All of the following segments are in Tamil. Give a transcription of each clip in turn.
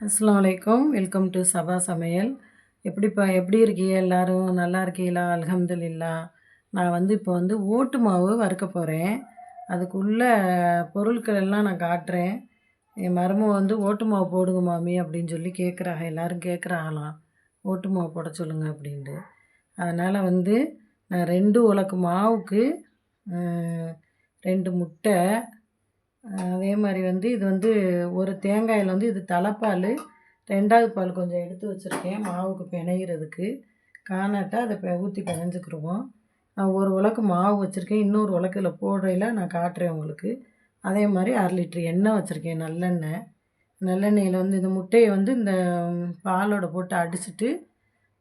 அஸ்ஸலாமு அலைக்கும். வெல்கம் டு சபா சமையல். எப்படி இருக்கீங்க எல்லாரும்? நல்லா இருக்கீங்களா? அல்ஹம்துலில்லாஹ். நான் இப்போ ஓட்டு மாவு வறுக்க போறேன். அதுக்குள்ள பொருட்கள் எல்லாம் நான் காட்டுறேன். என் மருமக "ஓட்டு மாவு போடுங்க மாமி" அப்படின்னு சொல்லி கேட்குறாக. எல்லாரும் கேட்குறாகலாம். "ஓட்டு மாவு போட சொல்லுங்க" அப்படின்ட்டு. அதனால் நான் 2 உலக்கு மாவுக்கு அ 2 முட்டை, அதே மாரி இது ஒரு தேங்காயில இது தலைப்பால், 2வது பால் கொஞ்சம் எடுத்து வச்சுருக்கேன் மாவுக்கு பெனையிறதுக்கு. காணாட்டா அதை ஊற்றி பெனஞ்சுக்கிருவோம். நான் ஒரு உலக்கு மாவு வச்சுருக்கேன். இன்னொரு உலக்குல போடையில நான் காட்டுறேன் உங்களுக்கு. அதே மாதிரி 1/2 லிட்டர் எண்ணெய் வச்சுருக்கேன், நல்லெண்ணெய். நல்லெண்ணெயில் இந்த முட்டையை இந்த பாலோட போட்டு அடிச்சுட்டு,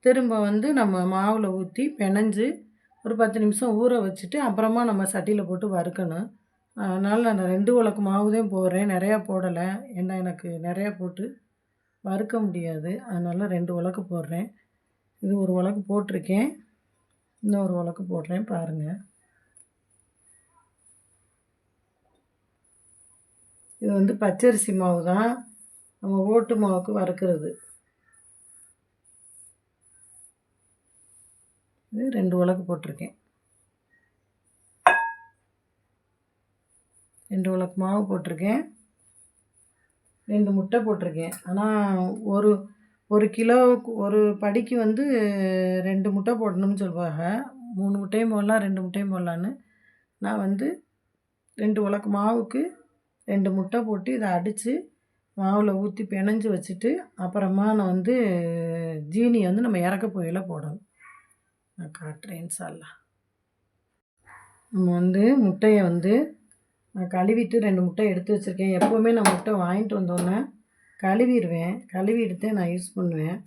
திரும்ப நம்ம மாவில் ஊற்றி பெனஞ்சு ஒரு 10 நிமிஷம் ஊற வச்சுட்டு, அப்புறமா நம்ம சட்டியில் போட்டு வறுக்கணும். அதனால் நான் 2 உலக்கு மாவு தான் போடுறேன், நிறையா போடலை. ஏன்னா எனக்கு நிறையா போட்டு வறுக்க முடியாது. அதனால் 2 உலக்கு போடுறேன். இது ஒரு உலக்கு போட்டிருக்கேன். இன்னொரு உலக்கு போடுறேன் பாருங்கள். இது பச்சரிசி மாவு தான், நம்ம ஓட்டு மாவுக்கு வறுக்கிறது. இது 2 உலக்கு போட்டிருக்கேன். 2 உலக்கு மாவு போட்டிருக்கேன். 2 முட்டை போட்டிருக்கேன். ஆனால் ஒரு கிலோவுக்கு ஒரு படிக்கு 2 முட்டை போடணும்னு சொல்லுவாங்க. 3 முட்டையும் போடலாம், 2 முட்டையும் போடலான்னு. நான் 2 உலக்கு மாவுக்கு 2 முட்டை போட்டு இதை அடித்து மாவில் ஊற்றி பெனஞ்சு வச்சுட்டு, அப்புறமா நான் ஜீனி நம்ம இறக்க போயில போடணும். நான் காட்டுறேன் இன்ஷா அல்லாஹ். நம்ம முட்டையை நான் கழுவிட்டு 2 முட்டை எடுத்து வச்சுருக்கேன். எப்போவுமே நான் முட்டை வாங்கிட்டு வந்தோன்னே கழுவிடுவேன். கழுவிட்டு நான் யூஸ் பண்ணுவேன்.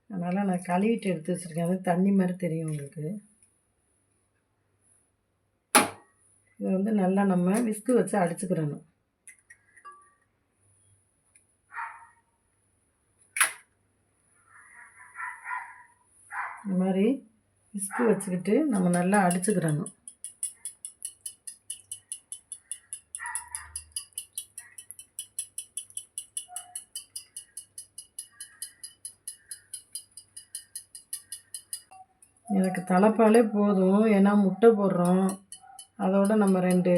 அதனால் நான் கழுவிட்டு எடுத்து வச்சுருக்கேன். அது தண்ணி மாதிரி தெரியும் உங்களுக்கு. இதை நல்லா நம்ம விஸ்கு வச்சு அடிச்சுக்கிறணும். இந்த மாதிரி விஸ்கு வச்சுக்கிட்டு நம்ம நல்லா அடிச்சுக்கிறணும். எனக்கு தலைப்பாலே போதும், ஏன்னா முட்டை போடுறோம். அதோடு நம்ம 2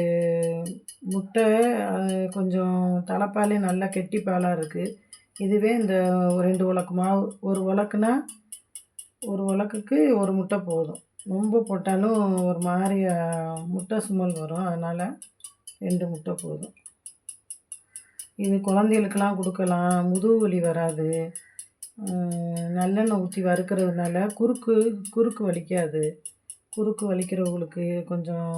முட்டை, கொஞ்சம் தலைப்பாலே நல்லா கெட்டி பாலாக இருக்குது. இதுவே இந்த 2 உலக்கு மாவு, ஒரு உலக்குனா ஒரு உலக்குக்கு ஒரு முட்டை போதும். ரொம்ப போட்டாலும் ஒரு மாதிரி முட்டை ஸ்மெல் வரும். அதனால் 2 முட்டை போதும். இது குழந்தைகளுக்கெல்லாம் கொடுக்கலாம், முதுகு வலி வராது. நல்லெண்ணெய் ஊற்றி வறுக்கிறதுனால குறுக்கு வலிக்காது. குறுக்கு வலிக்கிறவங்களுக்கு, கொஞ்சம்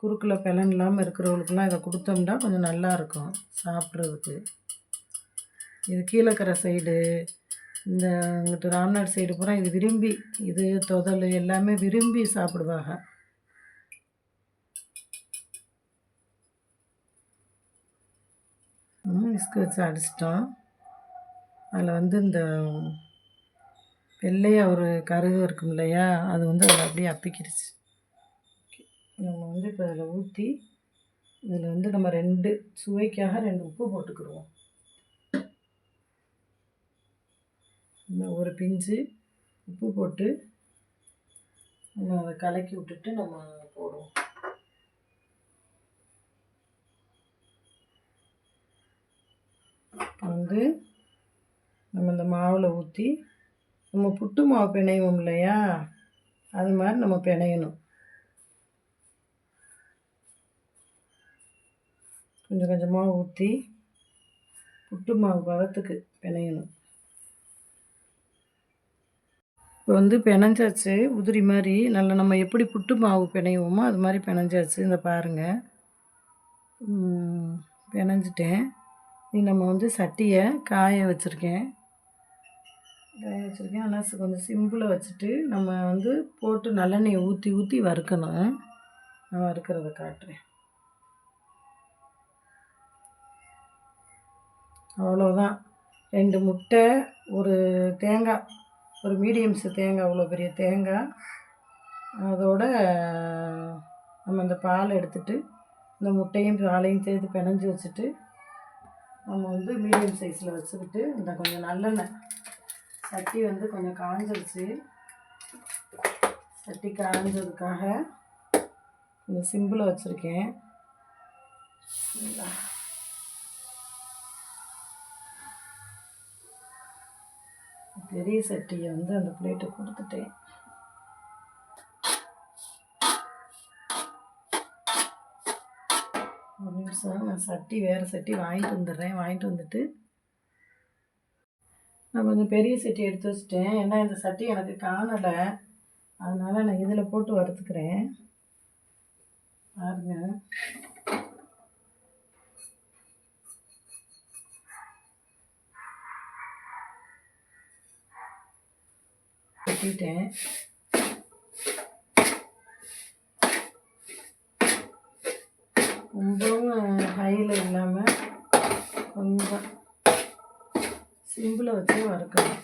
குறுக்கில் பெலன் இல்லாமல் இருக்கிறவங்களுக்குலாம் இதை கொடுத்தோம்னா கொஞ்சம் நல்லாயிருக்கும் சாப்பிட்றதுக்கு. இது கீழக்கரை சைடு, இந்த இங்கிட்டு ராம்நாடு சைடு பூரா இது விரும்பி, இது தொதல் எல்லாமே விரும்பி சாப்பிடுவாங்க. விஸ்கு வச்சு அடிச்சிட்டோம். அதில் இந்த வெள்ளையாக ஒரு கருகு இருக்கும் இல்லையா, அது அதில் அப்படியே அப்பிக்கிடுச்சு. நம்ம இப்போ அதில் ஊற்றி, இதில் நம்ம 2 சுவைக்காக 2 உப்பு போட்டுக்கிடுவோம். ஒரு பிஞ்சு உப்பு போட்டு நம்ம அதை கலக்கி விட்டுட்டு நம்ம போடுவோம். நம்ம இந்த மாவில் ஊற்றி நம்ம புட்டு மாவு பிணைவோம் இல்லையா, அது மாதிரி நம்ம பிணையணும். கொஞ்சம் கொஞ்சமாக ஊற்றி புட்டு மாவு பதத்துக்கு பிணையணும். இப்போ பிணைஞ்சாச்சு, உதிரி மாதிரி நல்லா நம்ம எப்படி புட்டு மாவு பிணைவோமோ அது மாதிரி பிணைஞ்சாச்சு. இந்த பாருங்கள், பிணைஞ்சிட்டேன். நம்ம சட்டியை காய வச்சுருக்கேன். ஆனால் கொஞ்சம் சிம்பிளாக வச்சுட்டு நம்ம போட்டு நல்லெண்ணெயை ஊற்றி ஊற்றி வறுக்கணும். நான் வறுக்கிறத காட்டுறேன். அவ்வளோதான். 2 முட்டை, ஒரு தேங்காய், ஒரு மீடியம் சைஸ் தேங்காய், அவ்வளோ பெரிய தேங்காய். அதோட நம்ம இந்த பால் எடுத்துட்டு இந்த முட்டையும் பாலையும் சேர்த்து பிணைஞ்சி வச்சுட்டு நம்ம வந்து மீடியம் சைஸில் வச்சுக்கிட்டு இந்த கொஞ்சம் நல்லெண்ணெய் சட்டி வந்து கொஞ்சம் காஞ்சிருச்சு. சட்டி காய்ஞ்சதுக்காக கொஞ்சம் சிம்பிளாக வச்சுருக்கேன். பெரிய சட்டியை வந்து அந்த பிளேட்டை கொடுத்துட்டேன். ஒரு நிமிஷம், நான் சட்டி வேறு சட்டி வாங்கிட்டு வந்துடுறேன். வாங்கிட்டு வந்துட்டு நான் கொஞ்சம் பெரிய சட்டி எடுத்து வச்சுட்டேன். ஏன்னா இந்த சட்டி எனக்கு காணலை, அதனால் நான் இதில் போட்டு வறுத்துக்கிறேன். பாருங்க, கட்டிட்டேன். ரொம்பவும் ஹையில் இல்லாமல் கொஞ்சம் சிம்பிளை வச்சு வறுக்கணும்.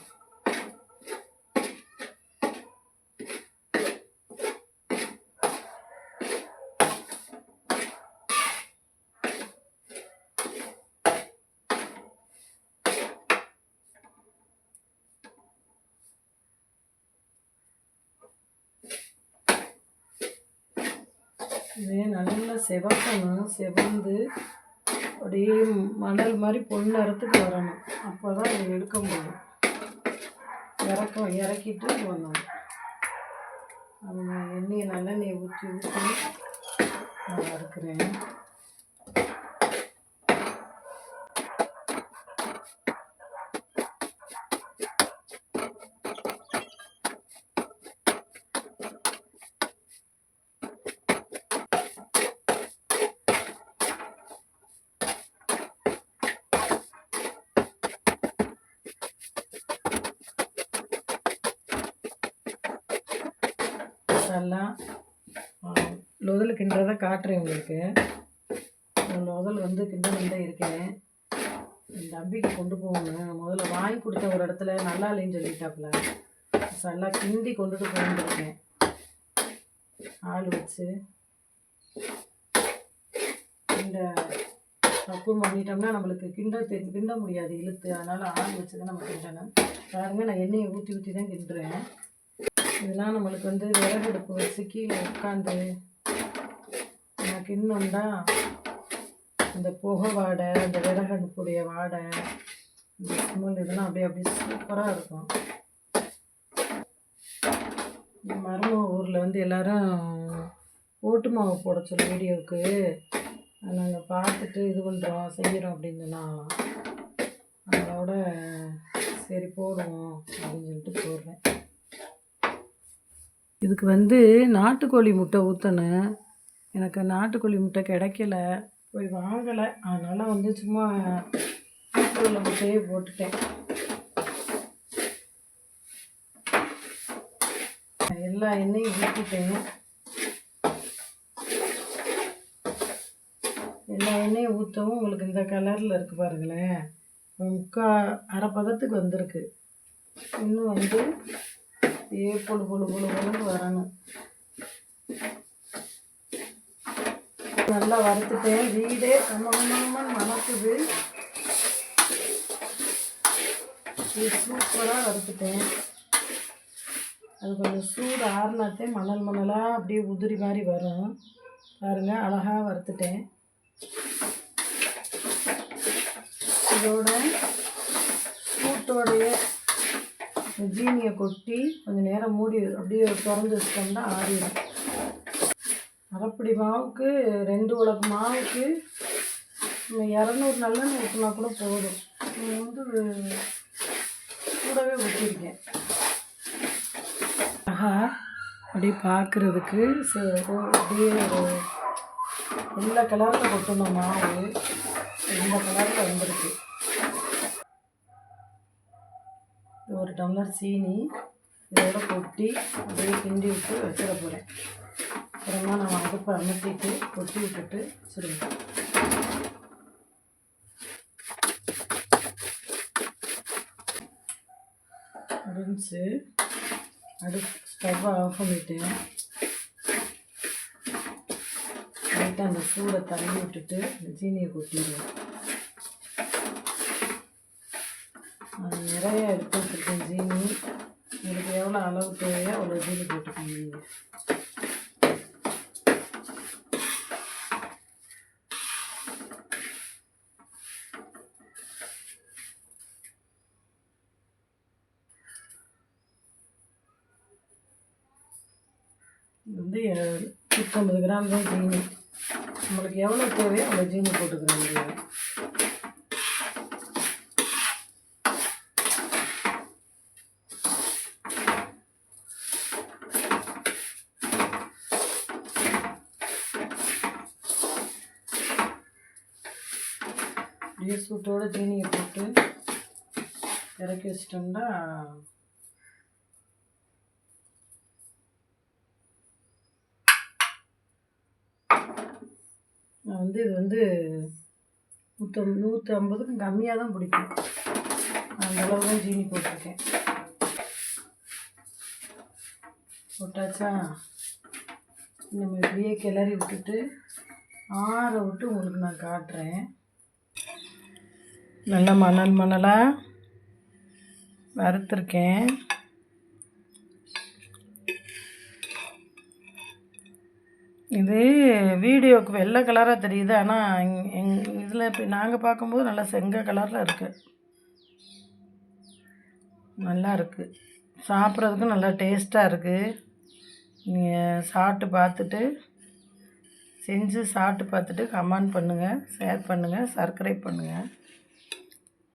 இது நல்லா செவக்கணும். செவந்து அப்படியே மணல் மாதிரி பொன்னறத்துக்கு வரணும். அப்போ தான் இதை எடுக்க முடியும். இறக்கிட்டு பண்ணணும். நம்ம எண்ணெயை நல்லெண்ணெயை ஊற்றி நான் வறுக்கிறேன். எல்லாம் லொதல் கிண்டுறதை காட்டுறேன் உங்களுக்கு. லொதல் வந்து கிண்டல் தான் இருக்கேன். என் தம்பிக்கு கொண்டு போகணும். முதல்ல வாங்கி கொடுத்த ஒரு இடத்துல நல்லா இல்லைன்னு சொல்லிட்டாப்புல. நல்லா கிண்டி கொண்டுட்டு போயிருக்கேன். ஆள் வச்சு கிண்ட பக்குவம் பண்ணிட்டோம்னா நம்மளுக்கு கிண்ட முடியாது இழுத்து. அதனால் ஆள் வச்சு தான் நம்ம கிண்டணும். பாருங்க, நான் எண்ணெயை ஊற்றி தான் கிண்டுறேன். இதெல்லாம் நம்மளுக்கு வந்து விறகடுப்பு வச்சு கீழே உட்காந்து எனக்கு இன்னொண்டா அந்த புகை வாடை, அந்த விறகடுப்புடைய வாடை, இந்த ஸ்மெல் இதெல்லாம் அப்படியே சூப்பராக இருக்கும். மருமக ஊரில் வந்து எல்லோரும் ஓட்டு மாவு போட சொல்லி வீடியோவுக்கு நாங்கள் பார்த்துட்டு இது பண்ணுறோம் செய்கிறோம் அப்படின்னு சொன்னால் அதோட சரி போடுவோம் அப்படின்னு சொல்லிட்டு போடுறேன். இதுக்கு வந்து நாட்டுக்கோழி முட்டை ஊற்றணும். எனக்கு நாட்டுக்கோழி முட்டை கிடைக்கல, போய் வாங்கலை. அதனால் வந்து சும்மா உள்ள முட்டையே போட்டுட்டேன். எல்லா எண்ணெயும் ஊற்றிட்டேன். எல்லா எண்ணெயும் ஊற்றவும் உங்களுக்கு இந்த கலரில் இருக்குது பாருங்களேன். அரை பதத்துக்கு வந்திருக்கு. இன்னும் வந்து பொழு வரணும். நல்லா வறுத்துட்டேன். வீடே கம்மன்னு மணக்குது. சூப்பராக வறுத்துட்டேன். அது கொஞ்சம் சூடு ஆறுனாத்தே மணலாக அப்படியே உதிரி மாதிரி வரும். பாருங்கள், அழகாக வறுத்துட்டேன். இதோட சூட்டோடைய ஜீனியை கொட்டி கொஞ்சம் நேரம் மூடி அப்படியே திறந்து வச்சிட்டோம்னா ஆறிடும். அரைப்படி மாவுக்கு 2 உலக்கு மாவுக்கு 200 நல்லெண்ணெய் ஊற்றினா கூட போதும். வந்து கூடவே ஊற்றிருக்கேன். ஆஹா, அப்படியே பார்க்குறதுக்கு அப்படியே ஒரு எல்லா கலரில் கொட்டணும். மாவு இந்த கலரில் வந்துருக்கு. ஒரு டம்ளர் சீனி இதோட கொட்டி அப்படியே கிண்டி விட்டு வச்சிட போகிறேன். அப்புறமா நான் அடுப்பை அமர்த்திட்டு கொட்டி விட்டுட்டு வச்சுருவேன். முடிஞ்சு ஸ்டவ்வை ஆஃப் பண்ணிவிட்டேன். லைட்டாக அந்த சூடை தள்ளி விட்டுட்டு இந்த சீனியை கொட்டிடுவேன். நிறைய எடுத்து வச்சுருக்கேன் ஜீனி. உங்களுக்கு எவ்வளோ அளவு தேவையோ அவ்வளோ ஜீனி போட்டுக்கோங்க நீங்கள். வந்து 150 கிராம் தான் ஜீனி. உங்களுக்கு எவ்வளோ தேவையோ அவ்வளோ ஜீனி போட்டுக்கிறேன். அப்படியே சூட்டோட ஜீனியை போட்டு இறக்கி வச்சிட்டோம்னா நான் வந்து இது வந்து 150க்கும் கம்மியாக தான் பிடிக்கும். அந்த அளவு தான் ஜீனி போட்டிருக்கேன். போட்டாச்சா? நம்ம இப்படியே கிளறி விட்டுட்டு ஆற விட்டு உங்களுக்கு நான் காட்டுறேன். நல்லா மணலாக வறுத்துருக்கேன். இது வீடியோவுக்கு வெள்ளை கலராக தெரியுது, ஆனால் இதில் இப்போ நாங்கள் பார்க்கும்போது நல்லா செங்க கலரில் இருக்குது. நல்லா இருக்குது, சாப்பிட்றதுக்கும் நல்லா டேஸ்ட்டாக இருக்குது. நீங்கள் சாப்பிட்டு பார்த்துட்டு செஞ்சு சாப்பிட்டு பார்த்துட்டு கமெண்ட் பண்ணுங்கள், ஷேர் பண்ணுங்கள், சப்ஸ்கிரைப் பண்ணுங்கள்.